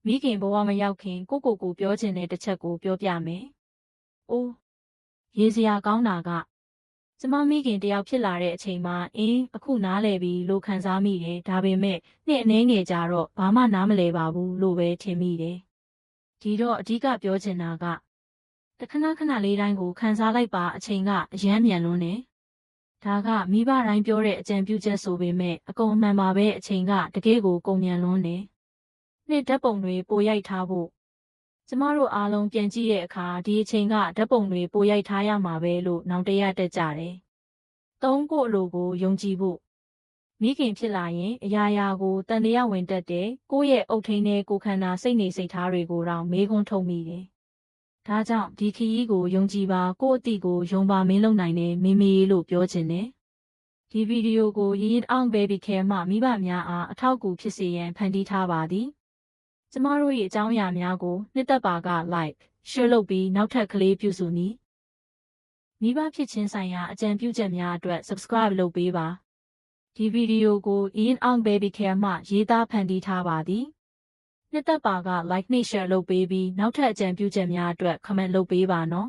မိခင်ဘဝမရောက်ခင်ကိုပြောချင်တဲ့တစ်ချက်ကိုပြောပြမယ်။အိုးရေစရာကောင်းတာကကျမမိခင်တယောက်ဖြစ်လာတဲ့အချိန်မှာအခုနားလည်ပြီလို့ခံစားမိတယ်ဒါပေမဲ့နှစ်အနည်းငယ်ကြာတော့ဘာမှနားမလည်ပါဘူးလို့ပဲထင်မိတယ်။ဒီတော့အဓိကပြောချင်တာကတခဏခဏလေးတိုင်းကိုခံစားလိုက်ပါအချိန်ကအယမ်းမြန်လွန်းတယ်။ဒါကမိဘတိုင်းပြောတဲ့အကြံပြုချက်ဆိုပေမဲ့အကုန်အမှန်ပါပဲအချိန်ကတကယ်ကိုကုန်မြန်လွန်းတယ်။နှစ်ဓာတ်ပုံတွေပိုရိုက်ထားဖို့ကျမတို့အားလုံးပြန်ကြည့်တဲ့အခါဒီအချိန်ကဓာတ်ပုံတွေပိုရိုက်ထားရမှာပဲလို့နောင်တရတက်ကြတယ်။သုံးကိုအလိုကိုယုံကြည်ဖို့မိခင်ဖြစ်လာရင်အရာရာကိုတန်တရားဝင်တတ်တယ်ကိုယ့်ရဲ့အုတ်ထိန်းနဲ့ကိုခန္ဓာစိတ်နေစိတ်ထားတွေကိုတော့မေးခွန်းထုတ်မိတယ်။ဒါကြောင့်ဒီခရီးကိုယုံကြည်ပါကိုယ့်အတိကိုယုံပါမင်းလုံနိုင်တယ်မေမေလို့ပြောချင်တယ်။ဒီဗီဒီယိုကိုရင်းအောင် baby care မှမိဘများအားအထောက်အကူဖြစ်စေရန်ဖန်တီးထားပါသည်။ကျမတို့၏အကြောင်းအရာများကိုနှစ်သက်ပါက like share လုပ်ပြီးနောက်ထပ်ကလေးပြုစုနည်းမိဘဖြစ်ခြင်းဆိုင်ရာအကြံပြုချက်များအတွက် subscribe လုပ်ပေးပါဒီဗီဒီယိုကို Ian Ong Baby Care မှရေးသားဖန်တီးထားပါသည်နှစ်သက်ပါက like နှိပ် share လုပ်ပေးပြီးနောက်ထပ်အကြံပြုချက်များအတွက် comment လုပ်ပေးပါနော်